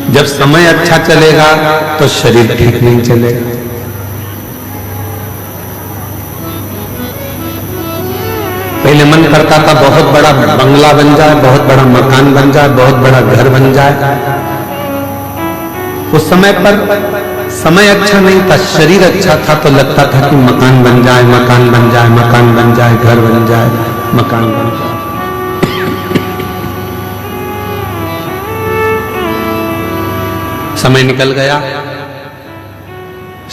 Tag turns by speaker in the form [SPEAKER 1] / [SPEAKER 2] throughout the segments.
[SPEAKER 1] जब समय अच्छा चलेगा तो शरीर ठीक नहीं चलेगा। पहले मन करता था बहुत बड़ा बंगला बन जाए, बहुत बड़ा मकान बन जाए, बहुत बड़ा घर बन जाए। उस समय पर समय अच्छा नहीं था, शरीर अच्छा था तो लगता था कि मकान बन जाए, मकान बन जाए, मकान बन जाए, घर बन जाए, मकान बन जाए। समय निकल गया,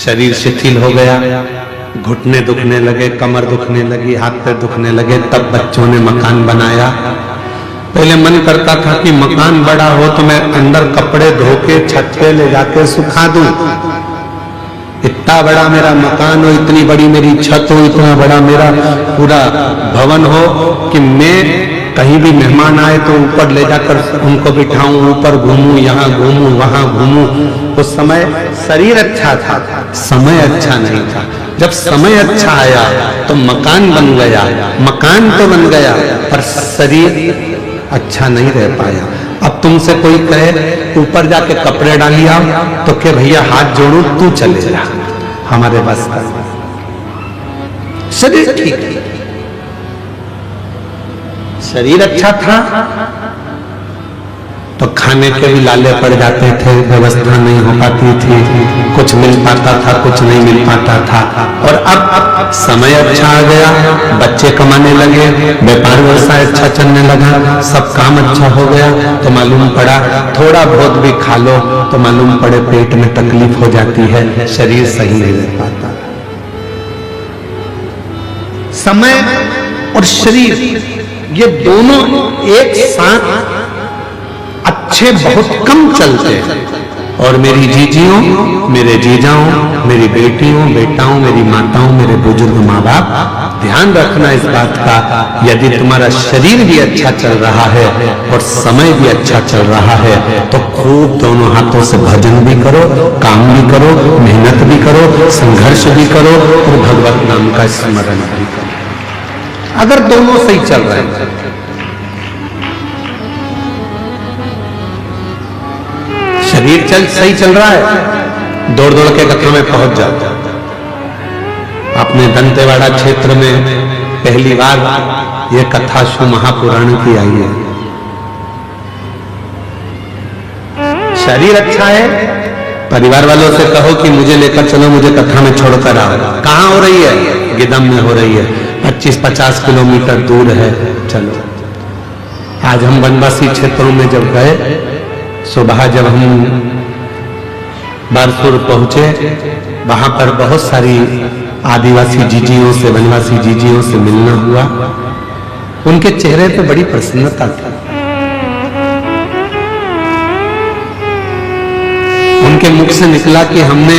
[SPEAKER 1] शरीर शिथिल हो गया, घुटने दुखने लगे, कमर दुखने लगी, हाथ पैर दुखने लगे। तब बच्चों ने मकान बनाया। पहले मन करता था कि मकान बड़ा हो तो मैं अंदर कपड़े धो के छत पे ले जाके सुखा दूं। इतना बड़ा मेरा मकान हो, इतनी बड़ी मेरी छत हो, इतना बड़ा मेरा पूरा भवन हो कि मैं कहीं भी मेहमान आए तो ऊपर ले जाकर उनको बिठाऊं, ऊपर घूमूं, यहाँ घूमूं, वहां घूमूं। उस समय शरीर अच्छा था, समय अच्छा नहीं था। जब समय अच्छा आया तो मकान बन गया। मकान तो बन गया पर शरीर अच्छा नहीं रह पाया। अब तुमसे कोई कहे ऊपर जाके कपड़े डालिए तो क्या भैया हाथ जोड़ू, तू चले जा, हमारे बस का। शरीर ठीक है, शरीर अच्छा था तो खाने के भी लाले पड़ जाते थे, व्यवस्था नहीं हो पाती थी, कुछ मिल पाता था, कुछ नहीं मिल पाता था। और अब समय अच्छा आ गया, बच्चे कमाने लगे, व्यापार व्यवसाय अच्छा चलने लगा, सब काम अच्छा हो गया तो मालूम पड़ा थोड़ा बहुत भी खा लो तो मालूम पड़े पेट में तकलीफ हो जाती है, शरीर सही नहीं रह पाता। समय और शरीर ये दोनों एक साथ अच्छे बहुत कम चलते हैं। और मेरी जीजियों, मेरे जीजाओं, मेरी बेटियों, बेटाओं, मेरी माताओं, मेरे बुजुर्ग माँ बाप, ध्यान रखना इस बात का, यदि तुम्हारा शरीर भी अच्छा चल रहा है और समय भी अच्छा चल रहा है तो खूब दोनों हाथों से भजन भी करो, काम भी करो, मेहनत भी करो, संघर्ष भी करो और भगवत नाम का स्मरण भी करो। अगर दोनों सही चल रहे हैं, शरीर सही चल रहा है, दौड़ दौड़ के कथा में पहुंच जाओ। अपने दंतेवाड़ा क्षेत्र में पहली बार यह कथा शिव महापुराण की आई है। शरीर अच्छा है, परिवार वालों से कहो कि मुझे लेकर चलो, मुझे कथा में छोड़कर आओ। कहाँ हो रही है? गिदम में हो रही है, 25-50 किलोमीटर दूर है, चलो। आज हम वनवासी क्षेत्रों में जब गए, सुबह जब हम बारसूर पहुंचे, वहां पर बहुत सारी आदिवासी जीजियों से, वनवासी जीजियों से मिलना हुआ। उनके चेहरे पे बड़ी प्रसन्नता थी। उनके मुख से निकला कि हमने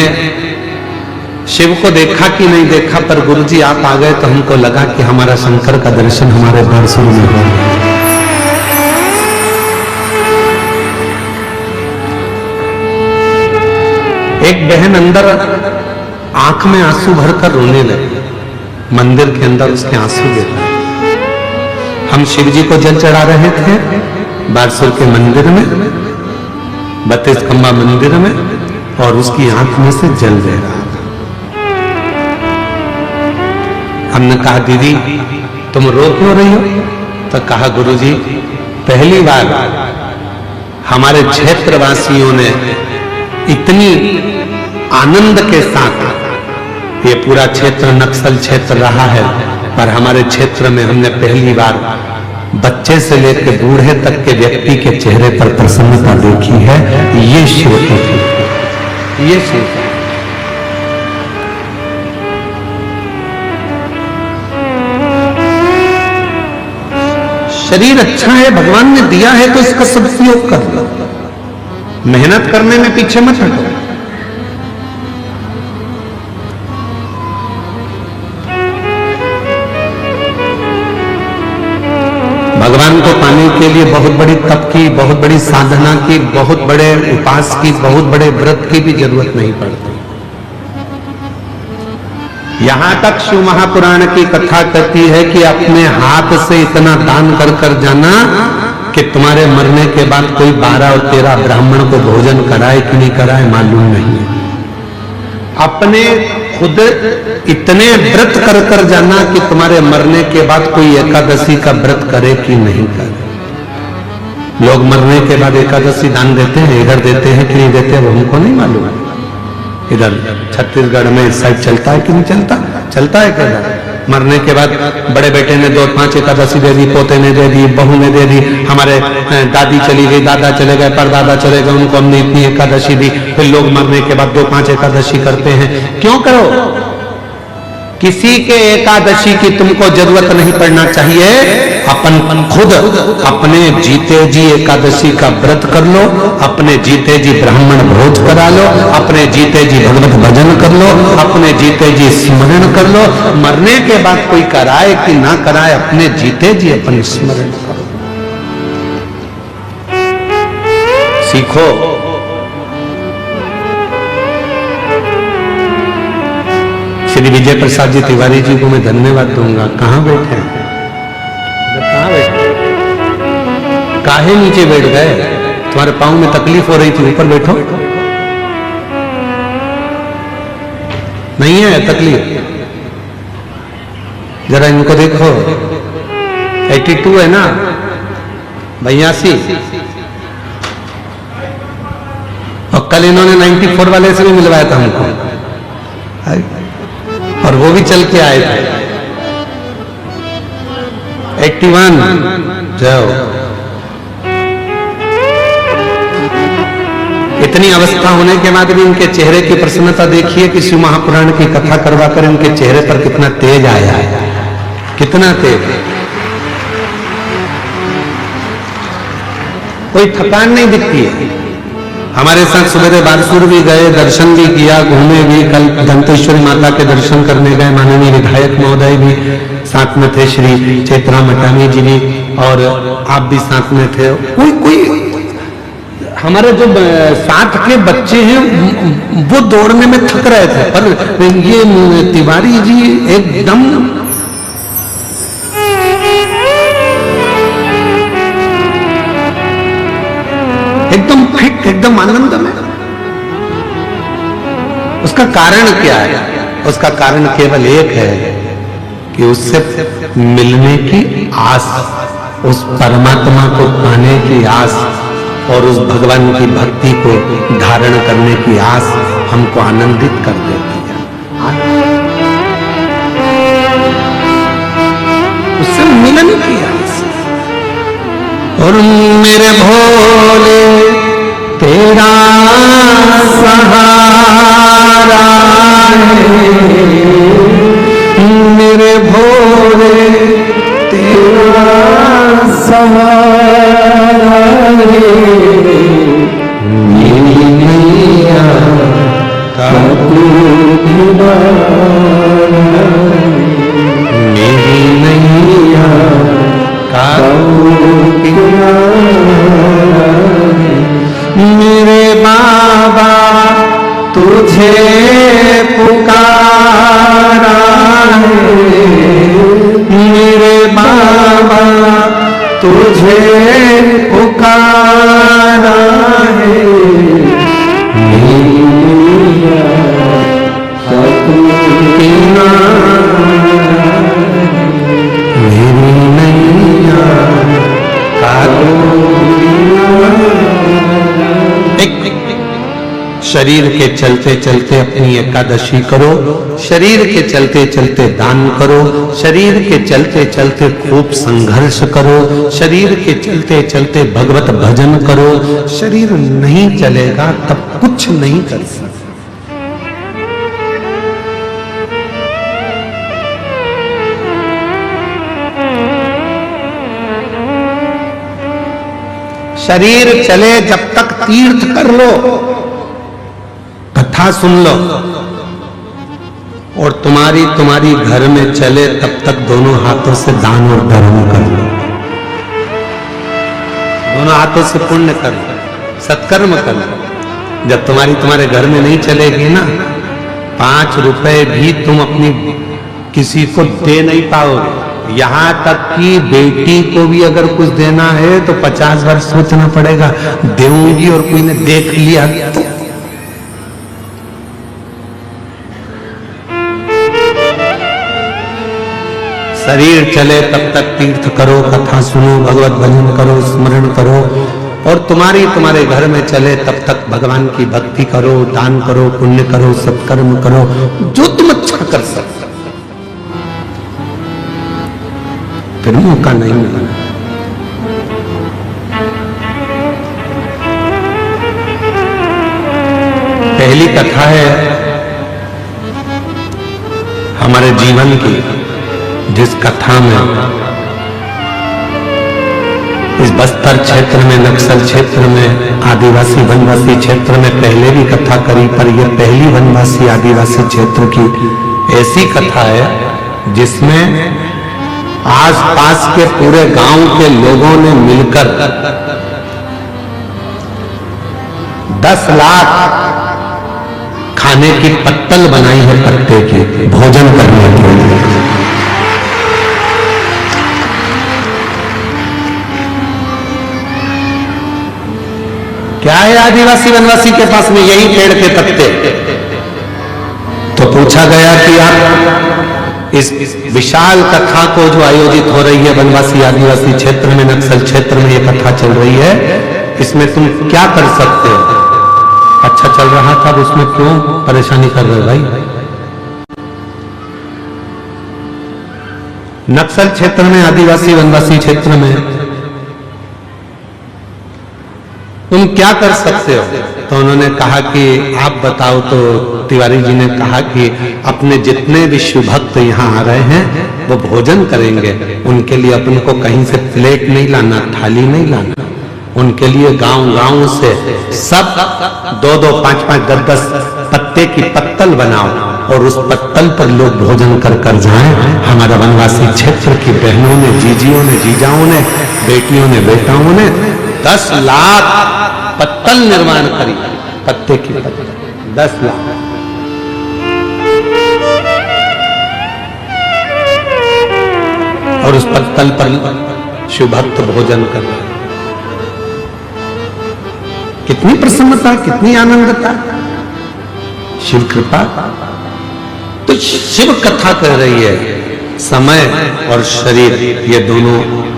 [SPEAKER 1] शिव को देखा कि नहीं देखा, पर गुरुजी आप आ गए तो हमको लगा कि हमारा शंकर का दर्शन हमारे बारसूर में हो गया। एक बहन अंदर आंख में आंसू भरकर रोने लगी, मंदिर के अंदर उसके आंसू गिर रहे। हम शिव जी को जल चढ़ा रहे थे बारसूर के मंदिर में, 32 खंबा मंदिर में, और उसकी आंख में से जल बह रहा था। हमने कहा दीदी तुम रो क्यों रही हो? तो कहा गुरुजी पहली बार हमारे क्षेत्रवासियों ने इतनी आनंद के साथ, ये पूरा क्षेत्र नक्सल क्षेत्र रहा है, पर हमारे क्षेत्र में हमने पहली बार बच्चे से लेकर बूढ़े तक के व्यक्ति के चेहरे पर प्रसन्नता देखी है। ये शिव की, ये शिव। शरीर अच्छा है, भगवान ने दिया है तो इसका सदुपयोग कर लो, मेहनत करने में पीछे मत हटो। भगवान को पाने के लिए बहुत बड़ी तप की, बहुत बड़ी साधना की, बहुत बड़े उपास की, बहुत बड़े व्रत की भी जरूरत नहीं पड़ती। यहां तक शिव महापुराण की कथा कहती है कि अपने हाथ से इतना दान कर कर जाना कि तुम्हारे मरने के बाद कोई 12 और 13 ब्राह्मण को भोजन कराए कि नहीं कराए मालूम नहीं है। अपने खुद इतने व्रत कर कर जाना कि तुम्हारे मरने के बाद कोई एकादशी का व्रत करे कि नहीं करे। लोग मरने के बाद एकादशी दान देते हैं, इधर देते हैं कि नहीं देते वो हमको नहीं मालूम है। इधर छत्तीसगढ़ में इस साइड चलता है कि नहीं चलता, चलता है क्या? मरने के बाद बड़े बेटे ने 2-5 एकादशी दे दी, पोते ने दे दी, बहू ने दे दी, हमारे दादी चली गई, दादा चले गए, परदादा चले गए, उनको हमने इतनी एकादशी दी। फिर लोग मरने के बाद 2-5 एकादशी करते हैं। क्यों करो? किसी के एकादशी की तुमको जरूरत नहीं पड़ना चाहिए। अपन खुद अपने जीते जी एकादशी का व्रत कर लो, अपने जीते जी ब्राह्मण भोज करा लो, अपने जीते जी भगवत भजन कर लो, अपने जीते जी स्मरण कर लो। मरने के बाद कोई कराए कि ना कराए, अपने जीते जी अपन स्मरण करो। सीखो। श्री विजय प्रसाद जी तिवारी जी को मैं धन्यवाद दूंगा। कहां बैठे हैं? कहां बैठे? काहे नीचे बैठ गए? तुम्हारे पांव में तकलीफ हो रही थी, ऊपर बैठो। नहीं है तकलीफ? जरा इनको देखो, 82 है ना, 82। और कल इन्होंने 94 वाले से भी मिलवाया था हमको, और वो भी चल के आए थे। 81 जाओ। इतनी अवस्था होने के बाद भी उनके चेहरे की प्रसन्नता देखिए कि शिव महापुराण की कथा करवाकर उनके चेहरे पर कितना तेज आया है, कितना तेज। कोई थकान नहीं दिखती है। हमारे साथ सवेरे बारसूर भी गए, दर्शन भी किया, घूमे भी। कल दंतेश्वरी माता के दर्शन करने गए। माननीय विधायक महोदय भी साथ में थे, श्री चैत्रा मटानी जी भी, और आप भी साथ में थे। कोई हमारे जो साथ के बच्चे हैं वो दौड़ने में थक रहे थे, पर ये तिवारी जी एकदम फिट, एकदम आनंद में। उसका कारण क्या है? उसका कारण केवल एक है कि उससे मिलने की आस, उस परमात्मा को पाने की आस, और उस भगवान की भक्ति को धारण करने की आस हमको आनंदित कर देती है। उससे मिलन की आस। और मेरे भोले तेरा सहारा है, मेरे भोले तेरा सहारा है, मेरी नैया का तू किनारा, मेरी नैया का तू किनारा, मेरे बाबा तुझे पुकारा है, मेरे बाबा तुझे पुकारा है, मेरी नैया का तू किनारा, मेरी नैया का तू किनारा। शरीर के चलते चलते अपनी एकादशी करो, शरीर के चलते चलते दान करो, शरीर के चलते चलते खूब संघर्ष करो, शरीर के चलते चलते भगवत भजन करो। शरीर नहीं चलेगा तब कुछ नहीं कर सकते। शरीर चले जब तक तीर्थ कर लो, कथा सुन लो, और तुम्हारी घर में चले तब तक दोनों हाथों से दान और धर्म कर लो, दोनों हाथों से पुण्य कर लो, सत्कर्म कर लो। जब तुम्हारे घर में नहीं चलेगी ना, 5 रुपए भी तुम अपनी किसी को दे नहीं पाओगे। यहां तक कि बेटी को भी अगर कुछ देना है तो 50 वर्ष सोचना पड़ेगा, देऊंगी और कोई ने देख लिया तो। शरीर चले तब तक तीर्थ करो, कथा सुनो, भगवत भजन करो, स्मरण करो, और तुम्हारे घर में चले तब तक भगवान की भक्ति करो, दान करो, पुण्य करो, सत्कर्म करो, जो तुम अच्छा कर सकते। फिर मौका नहीं मिला। पहली कथा है हमारे जीवन की, जिस कथा में इस बस्तर क्षेत्र में, नक्सल क्षेत्र में, आदिवासी वनवासी क्षेत्र में पहले भी कथा करी, पर यह पहली वनवासी आदिवासी क्षेत्र की ऐसी कथा है जिसमें आसपास के पूरे गांव के लोगों ने मिलकर 10 लाख खाने की पत्तल बनाई है, पत्ते की, भोजन करने के लिए। क्या है आदिवासी वनवासी के पास में? यही पेड़ के पत्ते। तो पूछा गया कि आप इस विशाल कथा को जो आयोजित हो रही है वनवासी आदिवासी क्षेत्र में, नक्सल क्षेत्र में ये कथा चल रही है, इसमें तुम क्या कर सकते हो? अच्छा चल रहा था, उसमें क्यों परेशानी कर रहे हो भाई? नक्सल क्षेत्र में, आदिवासी वनवासी क्षेत्र में तुम क्या कर सकते हो? तो उन्होंने कहा कि आप बताओ। तो तिवारी जी ने कहा कि अपने जितने भी शिव भक्त यहाँ आ रहे हैं वो भोजन करेंगे, उनके लिए अपन को कहीं से प्लेट नहीं लाना, थाली नहीं लाना, उनके लिए गांव-गांव से सब 2-2, 5-5, 10-10 पत्ते की पत्तल बनाओ और उस पत्तल पर लोग भोजन कर जाएं। हमारा वनवासी क्षेत्र की बहनों ने, जीजियों ने, जीजाओं ने, बेटियों ने, बेटाओं ने 10 लाख पत्तल निर्माण करी, पत्ते की पत्तल 10 लाख। और उस पत्तल पर शिव भक्त भोजन कर रहे। कितनी प्रसन्नता, कितनी आनंदता, शिव कृपा। तो शिव कथा कह रही है, समय और शरीर ये दोनों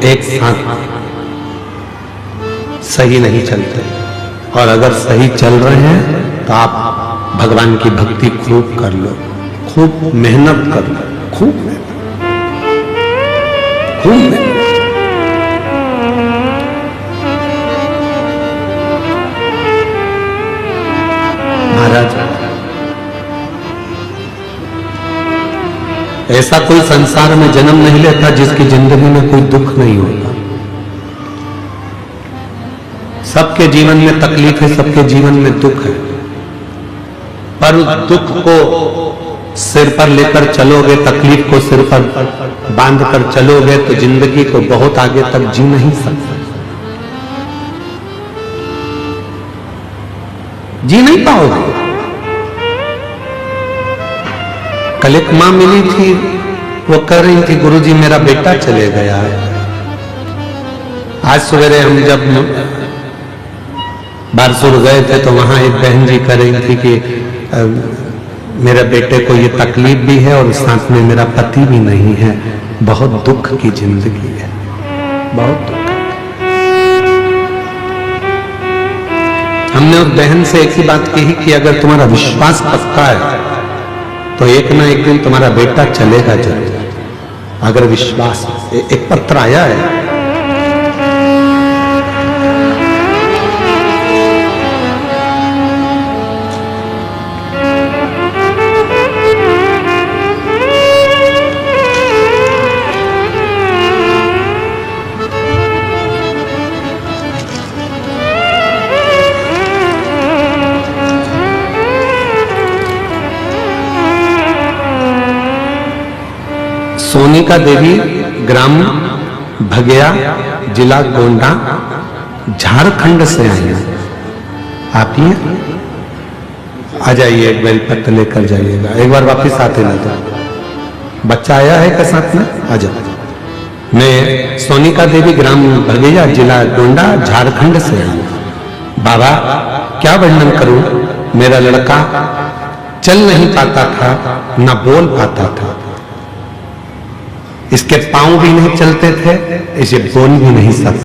[SPEAKER 1] एक साथ सही नहीं चलते, और अगर सही चल रहे हैं तो आप भगवान की भक्ति खूब कर लो, खूब मेहनत कर लो, खूब मेहनत, खूब मेहनत। महाराज, ऐसा कोई संसार में जन्म नहीं लेता जिसकी जिंदगी में कोई दुख नहीं होता। सबके जीवन में तकलीफ है, सबके जीवन में दुख है, पर उस दुख को सिर पर लेकर चलोगे, तकलीफ को सिर पर बांध कर चलोगे तो जिंदगी को बहुत आगे तक जी नहीं सकते, जी नहीं पाओगे। कल एक मां मिली थी, वो कह रही थी गुरुजी मेरा बेटा चले गया है। आज सवेरे हम जब बारसूर गए थे तो वहां एक बहन जी कह रही थी कि मेरे बेटे को ये तकलीफ भी है और साथ में मेरा पति भी नहीं है, बहुत दुख की जिंदगी है, बहुत दुख। हमने उस बहन से एक ही बात कही कि अगर तुम्हारा विश्वास पक्का है तो एक ना एक दिन तुम्हारा बेटा चलेगा जरूर। अगर विश्वास, एक पत्र आया है, सोनिका देवी, ग्राम भगया, जिला गोंडा, झारखंड से आई हैं। आप ही आ जाइए, एक बार पत्र लेकर जाइएगा, एक बार वापस आते ना। तो बच्चा आया है क्या साथ में? आ जाओ। मैं सोनिका देवी, ग्राम भगेजा, जिला गोंडा, झारखंड से हूं। बाबा क्या वर्णन करूं, मेरा लड़का चल नहीं पाता था, ना बोल पाता था, इसके पांव भी नहीं चलते थे, इसे बोल भी नहीं सकता।